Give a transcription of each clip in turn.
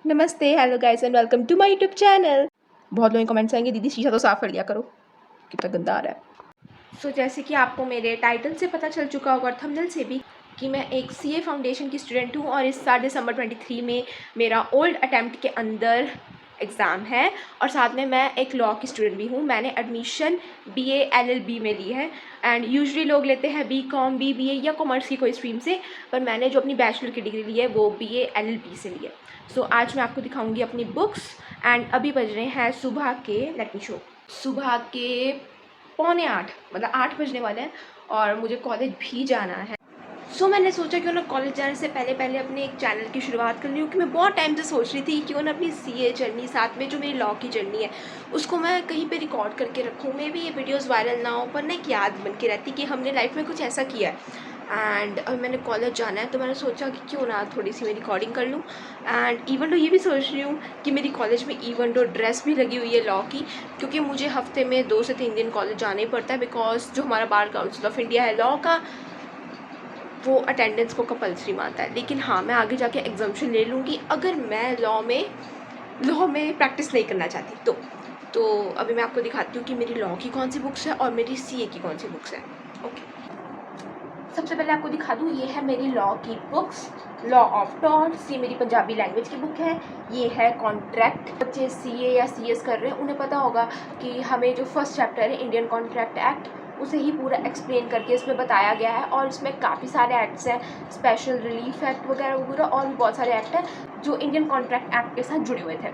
नमस्ते, hello guys and welcome to my YouTube channel. बहुत लोग कमेंट्स आएंगे, दीदी शीशा तो साफ कर लिया करो, कितना गंदा आ रहा है। जैसे कि आपको मेरे टाइटल से पता चल चुका होगा और थंबनेल से भी कि मैं एक सीए फाउंडेशन की स्टूडेंट हूँ और इस साल दिसंबर 23 में मेरा ओल्ड अटैम्प्ट के अंदर एग्ज़ाम है और साथ में मैं एक लॉ की स्टूडेंट भी हूँ। मैंने एडमिशन बीए एलएलबी में ली है एंड यूजुअली लोग लेते हैं बीकॉम बीबीए या कॉमर्स की कोई स्ट्रीम से, पर मैंने जो अपनी बैचलर की डिग्री ली है वो बीए एलएलबी से ली है। आज मैं आपको दिखाऊंगी अपनी बुक्स एंड अभी बज रहे हैं सुबह के लेट मी शो सुबह के 7:45, मतलब 8 बजने वाले हैं और मुझे कॉलेज भी जाना है। मैंने सोचा क्यों ना कॉलेज जाने से पहले पहले अपने एक चैनल की शुरुआत कर लूँ, क्योंकि मैं बहुत टाइम से सोच रही थी क्यों ना अपनी सीए जर्नी साथ में जो मेरी लॉ की जर्नी है उसको मैं कहीं पे रिकॉर्ड करके रखूँ। मे भी ये वीडियोस वायरल ना हो पर ना एक याद बन के रहती कि हमने लाइफ में कुछ ऐसा किया है। एंड अब मैंने कॉलेज जाना है तो मैंने सोचा कि क्यों ना थोड़ी सी मैं रिकॉर्डिंग कर लूँ। एंड इवन तो ये भी सोच रही हूँ कि मेरी कॉलेज में इवन तो ड्रेस भी लगी हुई है लॉ की, क्योंकि मुझे हफ्ते में 2 से 3 दिन कॉलेज जाना ही पड़ता है बिकॉज जो हमारा बार काउंसिल ऑफ इंडिया है लॉ का वो अटेंडेंस को कंपलसरी मानता है। लेकिन हाँ, मैं आगे जाके एग्जाम्शन ले लूँगी अगर मैं लॉ में प्रैक्टिस नहीं करना चाहती तो अभी मैं आपको दिखाती हूँ कि मेरी लॉ की कौन सी बुक्स है और मेरी सीए की कौन सी बुक्स है। ओके, सबसे पहले आपको दिखा दूँ, ये है मेरी लॉ की बुक्स। लॉ ऑफ टॉर्ट्स, ये मेरी पंजाबी लैंग्वेज की बुक है। ये है कॉन्ट्रैक्ट। बच्चे सीए या सीएस कर रहे हैं उन्हें पता होगा कि हमें जो फर्स्ट चैप्टर है इंडियन कॉन्ट्रैक्ट एक्ट उसे ही पूरा एक्सप्लेन करके इसमें बताया गया है और इसमें काफ़ी सारे एक्ट्स हैं, स्पेशल रिलीफ एक्ट वगैरह वगैरह और भी बहुत सारे एक्ट हैं जो इंडियन कॉन्ट्रैक्ट एक्ट के साथ जुड़े हुए थे।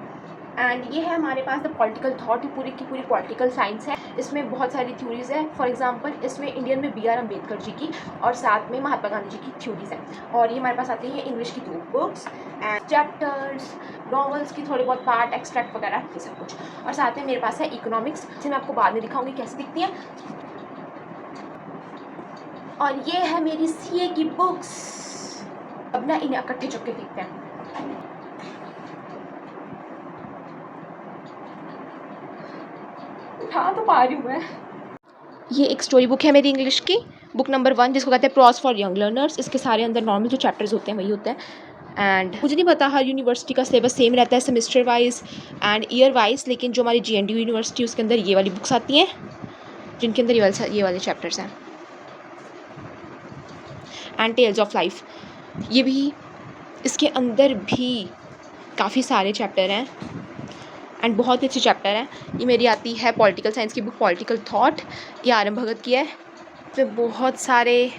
एंड ये है हमारे पास द पॉलिटिकल थॉट, पूरी की पूरी पॉलिटिकल साइंस है। इसमें बहुत सारी थ्योरीज है। फॉर एग्जांपल इसमें इंडियन में बी आर अम्बेडकर जी की और साथ में महात्मा गांधी जी की थ्योरीज हैं। और ये हमारे पास आती है इंग्लिश की 2 बुक्स एंड चैप्टर्स, नॉवेल्स की थोड़े बहुत पार्ट, एक्सट्रैक्ट वगैरह ये सब कुछ। और साथ में मेरे पास है इकोनॉमिक्स, जिसे मैं आपको बाद में दिखाऊंगी कैसे दिखती है। और ये है मेरी सीए की बुक्स। अब ना इन्हें इकट्ठे चुपके देखते हैं। उठा तो पा रही हूँ मैं। ये एक स्टोरी बुक है मेरी इंग्लिश की, बुक नंबर 1, जिसको कहते हैं प्रॉस फॉर यंग लर्नर्स। इसके सारे अंदर नॉर्मल जो चैप्टर्स होते हैं वही होते हैं। एंड मुझे नहीं पता हर यूनिवर्सिटी का सिलेबस सेम रहता है semester wise and year wise, लेकिन जो हमारी जीएनडीयू यूनिवर्सिटी उसके अंदर ये वाली बुक्स आती हैं जिनके अंदर ये वाले चैप्टर्स हैं। एंड टेल्स ऑफ लाइफ, ये भी, इसके अंदर भी काफ़ी सारे चैप्टर हैं एंड बहुत अच्छे चैप्टर हैं। ये मेरी आती है पॉलिटिकल साइंस की बुक पॉलिटिकल थॉट, ये आर एम भगत की है। इसमें बहुत सारे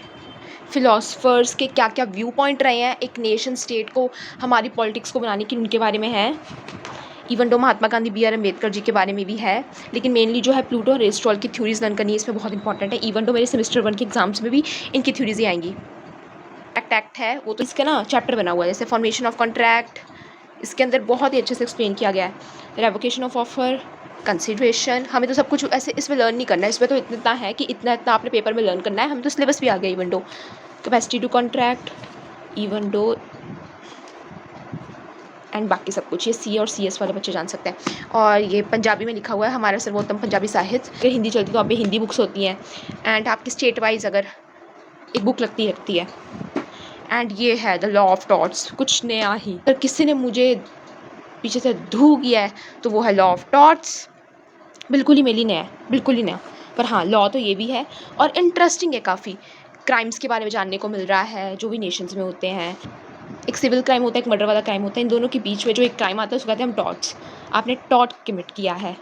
फिलोसफर्स के क्या क्या व्यू पॉइंट रहे हैं एक नेशन स्टेट को, हमारी पॉलिटिक्स को बनाने की, उनके बारे में है। इवन तो महात्मा गांधी बी आर अम्बेडकर जी के बारे में भी है, लेकिन मेनली जो है प्लूटो और एरिस्टॉटल की थ्योरीज लर्न करनी है, इसमें बहुत इंपॉर्टेंट है। इवन तो मेरे सेमेस्टर 1 के एग्जाम्स में भी इनकी थ्योरीज ही आएंगी। एक्ट है वो तो इसका ना चैप्टर बना हुआ है, जैसे फॉर्मेशन ऑफ कॉन्ट्रैक्ट, इसके अंदर बहुत ही अच्छे से एक्सप्लेन किया गया है। रेवोकेशन ऑफ ऑफर, कंसिडरेशन, हमें तो सब कुछ ऐसे इसमें लर्न नहीं करना है। इसमें तो इतना है कि इतना आपने पेपर में लर्न करना है, हमें तो सिलेबस भी आ गया। Even do capacity to contract, even do and बाकी सब कुछ ये सी और सी एस वाले बच्चे जान सकते हैं। और ये पंजाबी में लिखा हुआ है, हमारा सर्वोत्तम पंजाबी साहित्य। अगर हिंदी चलती तो आप पे हिंदी बुक्स होती हैं एंड आपकी स्टेट वाइज अगर एक बुक लगती है। एंड ये है द लॉ ऑफ टॉर्ट्स, कुछ नया ही। अगर किसी ने मुझे पीछे से धू किया है तो वो है लॉ ऑफ टॉर्ट्स, बिल्कुल ही मेरी नया है, बिल्कुल ही नया। पर हाँ, लॉ तो ये भी है और इंटरेस्टिंग है काफ़ी। क्राइम्स के बारे में जानने को मिल रहा है जो भी नेशंस में होते हैं। एक सिविल क्राइम होता है, एक मर्डर वाला क्राइम होता है, इन दोनों के बीच में जो एक क्राइम आता है उसको कहते हैं हम टॉर्ट्स। आपने टॉर्ट कमिट किया है।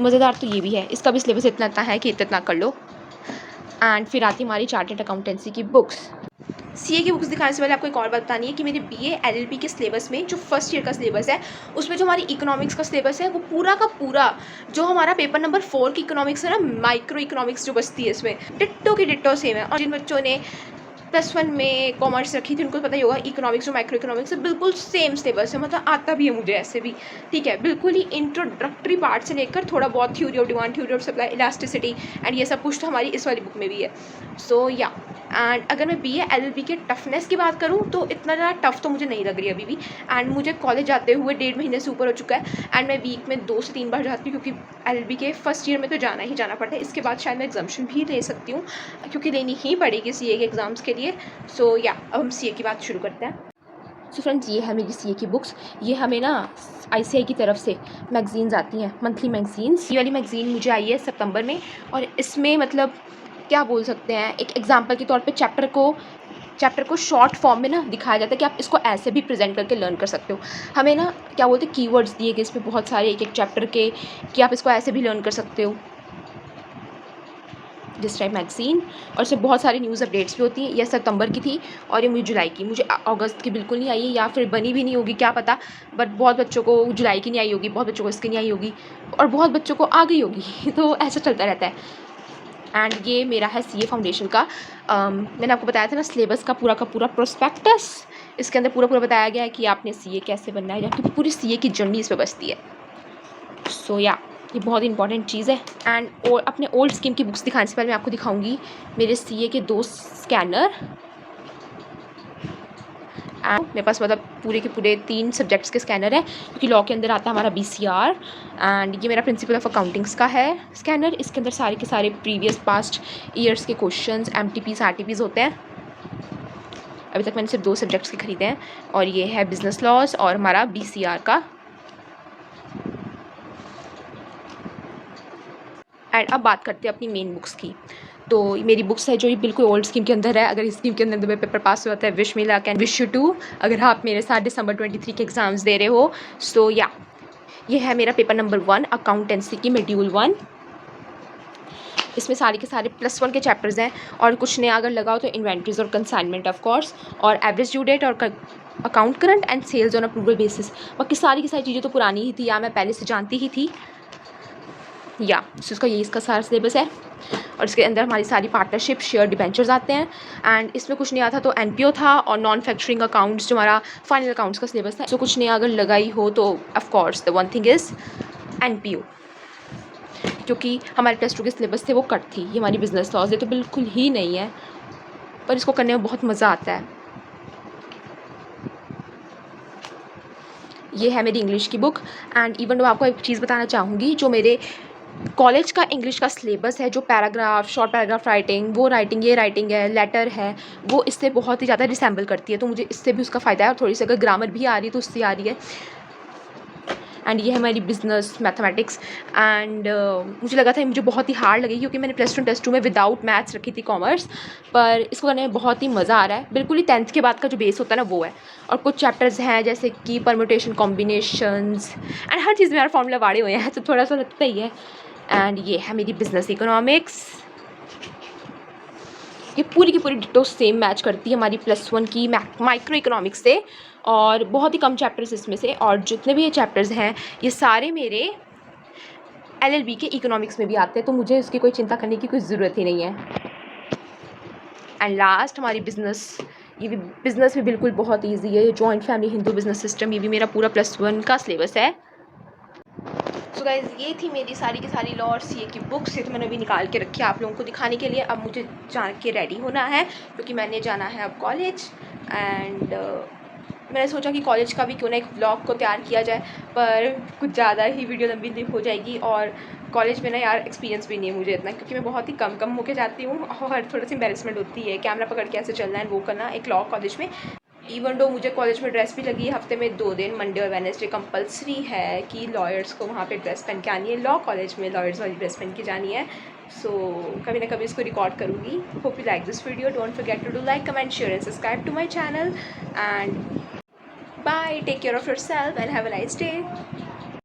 मज़ेदार तो ये भी है, इसका भी सिलेबस इतना है कि इतना कर लो। एंड फिर आती हमारी चार्टर्ड अकाउंटेंसी की बुक्स। सीए की बुक्स दिखाने से पहले आपको एक और बात बतानी है कि मेरे बीए एलएलबी के सिलेबस में जो फर्स्ट ईयर का सिलेबस है उसमें जो हमारी इकोनॉमिक्स का सिलेबस है वो पूरा का पूरा जो हमारा पेपर नंबर 4 की इकोनॉमिक्स है ना, माइक्रो इकोनॉमिक्स जो बचती है इसमें डिट्टो की डिट्टो सेम है। और जिन बच्चों ने +1 में कॉमर्स रखी थी उनको पता ही होगा इकोनॉमिक्स और माइक्रो इकोनॉमिक्स से बिल्कुल सेम सिलेबस है, मतलब आता भी है मुझे ऐसे भी, ठीक है। बिल्कुल ही इंट्रोडक्टरी पार्ट से लेकर थोड़ा बहुत theory of demand, theory of supply, elasticity and ये सब कुछ तो हमारी इस वाली बुक में भी है। सो या एंड अगर मैं बीए एलएलबी के टफनेस की बात करूँ तो इतना ज़्यादा टफ तो मुझे नहीं लग रही अभी भी। एंड मुझे कॉलेज जाते हुए 1.5 महीने से ऊपर हो चुका है एंड मैं वीक में 2 से 3 बार जाती हूँ क्योंकि एलएलबी के फर्स्ट ईयर में तो जाना ही जाना पड़ता है। इसके बाद शायद मैं एग्जाम्शन भी ले सकती हूँ क्योंकि लेनी ही पड़ेगी सीए के एग्ज़ाम्स के लिए। सो या अब हम सीए की बात शुरू करते हैं। सो फ्रेंड्स, ये है मेरी सीए की बुक्स। ये हमें ना आईसीआई की तरफ से मैगज़ीन्स आती हैं, मंथली मैगज़ीन्स। ये वाली मैगज़ीन मुझे आई है सितंबर में, और इसमें मतलब क्या बोल सकते हैं, एक एग्जांपल के तौर पे चैप्टर को शॉर्ट फॉर्म में ना दिखाया जाता है कि आप इसको ऐसे भी प्रेजेंट करके लर्न कर सकते हो। हमें ना क्या बोलते हैं, कीवर्ड्स दिए गए इसमें बहुत सारे एक एक चैप्टर के, कि आप इसको ऐसे भी लर्न कर सकते हो, दिस टाइप मैगज़ीन। और इसमें बहुत सारी न्यूज़ अपडेट्स भी होती हैं। यह सितंबर की थी और ये मुझे जुलाई की, मुझे अगस्त की बिल्कुल नहीं आई है, या फिर बनी भी नहीं होगी, क्या पता। बट बहुत बच्चों को जुलाई की नहीं आई होगी, बहुत बच्चों को इसकी नहीं आई होगी, और बहुत बच्चों को आ गई होगी तो ऐसा चलता रहता है। एंड ये मेरा है सीए फाउंडेशन का, मैंने आपको बताया था ना, सिलेबस का पूरा प्रोस्पेक्टस। इसके अंदर पूरा बताया गया है कि आपने सीए कैसे बनना है, क्योंकि पूरी सीए की जर्नी इस पर बसती है। सो या ये बहुत ही इंपॉर्टेंट चीज़ है। एंड और अपने ओल्ड स्कीम की बुक्स दिखाने से पहले मैं आपको दिखाऊंगी मेरे सीए के 2 स्कैनर। एंड मेरे पास मतलब पूरे के पूरे 3 सब्जेक्ट्स के स्कैनर है, क्योंकि लॉ के अंदर आता है हमारा बीसीआर। एंड ये मेरा प्रिंसिपल ऑफ अकाउंटिंग्स का है स्कैनर। इसके अंदर सारे के सारे प्रीवियस पास्ट ईयर्स के क्वेश्चंस, एमटीपीज आरटीपीज होते हैं। अभी तक मैंने सिर्फ 2 सब्जेक्ट्स के खरीदे हैं, और ये है बिजनेस लॉज और हमारा बीसीआर का। एंड अब बात करते हैं अपनी मेन बुक्स की। तो मेरी बुक्स है जो ये बिल्कुल ओल्ड स्कीम के अंदर है। अगर इस स्कीम के अंदर मेरा पेपर पास हुआ है, wish me luck and wish you too, अगर आप मेरे साथ दिसंबर 23 के एग्ज़ाम्स दे रहे हो। सो या ये है मेरा पेपर नंबर 1 अकाउंटेंसी की मॉड्यूल 1। इसमें सारे के सारे +1 के चैप्टर्स हैं, और कुछ नया अगर लगाओ तो इन्वेंट्रीज और कंसाइनमेंट ऑफ कोर्स, और एवरेज ड्यू डेट, और account current and sales on approval basis. बाकी सारी की सारी चीज़ें तो पुरानी ही थी, या मैं पहले से जानती ही थी। या इसका यही इसका सारा सिलेबस है, और इसके अंदर हमारी सारी पार्टनरशिप शेयर डिबेंचर्स आते हैं। एंड इसमें कुछ नया था तो एनपीओ था, और नॉन फैक्चरिंग अकाउंट्स जो हमारा फाइनल अकाउंट्स का सिलेबस था। सो कुछ नया अगर लगाई हो तो of course the one thing is NPO, क्योंकि हमारे +2 के सिलेबस थे वो कट थी। ये हमारी बिजनेस लॉज है तो बिल्कुल ही नहीं है, पर इसको करने में बहुत मज़ा आता है। ये है मेरी इंग्लिश की बुक। एंड इवन मैं आपको एक चीज़ बताना चाहूँगी, जो मेरे कॉलेज का इंग्लिश का सिलेबस है, जो पैराग्राफ, शॉर्ट पैराग्राफ राइटिंग, वो राइटिंग, ये राइटिंग है, लेटर है, वो इससे बहुत ही ज़्यादा रिसेंबल करती है। तो मुझे इससे भी उसका फ़ायदा है, और थोड़ी सी अगर ग्रामर भी आ रही है तो उससे आ रही है। एंड ये है हमारी बिजनेस मैथमेटिक्स। एंड मुझे लगा था मुझे बहुत ही हार्ड लगी, क्योंकि मैंने +2 में विदाउट मैथ्स रखी थी कॉमर्स, पर इसको करने में बहुत ही मज़ा आ रहा है। बिल्कुल ही 10th के बाद का जो बेस होता है ना वो है। और कुछ चैप्टर्स हैं जैसे कि परम्यूटेशन, कॉम्बिनेशंस, एंड हर चीज़ में यार फॉर्मूला वाड़े हुए हैं, तो थोड़ा सा लगता ही है। एंड ये है मेरी बिजनेस इकोनॉमिक्स। ये पूरी की पूरी डिटो सेम मैच करती है हमारी +1 की माइक्रो इकोनॉमिक्स से, और बहुत ही कम चैप्टर्स इसमें से। और जितने भी ये चैप्टर्स हैं ये सारे मेरे एलएलबी के इकोनॉमिक्स में भी आते हैं, तो मुझे उसकी कोई चिंता करने की कोई ज़रूरत ही नहीं है। एंड लास्ट हमारी बिज़नेस, ये भी बिज़नेस भी बिल्कुल बहुत ईजी है। Joint family Hindu business system, ये भी मेरा पूरा +1 का सिलेबस है। सो गाइज़, ये थी मेरी सारी की सारी लॉ और सीए की बुक्स। ये तो मैंने अभी निकाल के रखी है आप लोगों को दिखाने के लिए। अब मुझे जा के रेडी होना है, क्योंकि मैंने जाना है अब कॉलेज। एंड मैंने सोचा कि कॉलेज का भी क्यों ना एक व्लॉग को तैयार किया जाए, पर कुछ ज़्यादा ही वीडियो लंबी हो जाएगी। और कॉलेज में ना यार एक्सपीरियंस भी नहीं है मुझे इतना, क्योंकि मैं बहुत ही कम होके जाती हूँ, और थोड़ी सी एम्बेरसमेंट होती है कैमरा पकड़ के ऐसे चलना है वो करना एक लॉ कॉलेज में। इवन दो मुझे कॉलेज में ड्रेस भी लगी है, हफ्ते में 2 दिन, मंडे और वेडनेसडे कंपलसरी है कि लॉयर्स को वहाँ पे ड्रेस पहन के आनी है। लॉ कॉलेज में लॉयर्स वाली ड्रेस पहन के जानी है। सो कभी ना कभी इसको रिकॉर्ड करूँगी। Hope you like this video. Don't forget to do like, comment, share and subscribe to my channel. And bye, take care of yourself and have a nice day.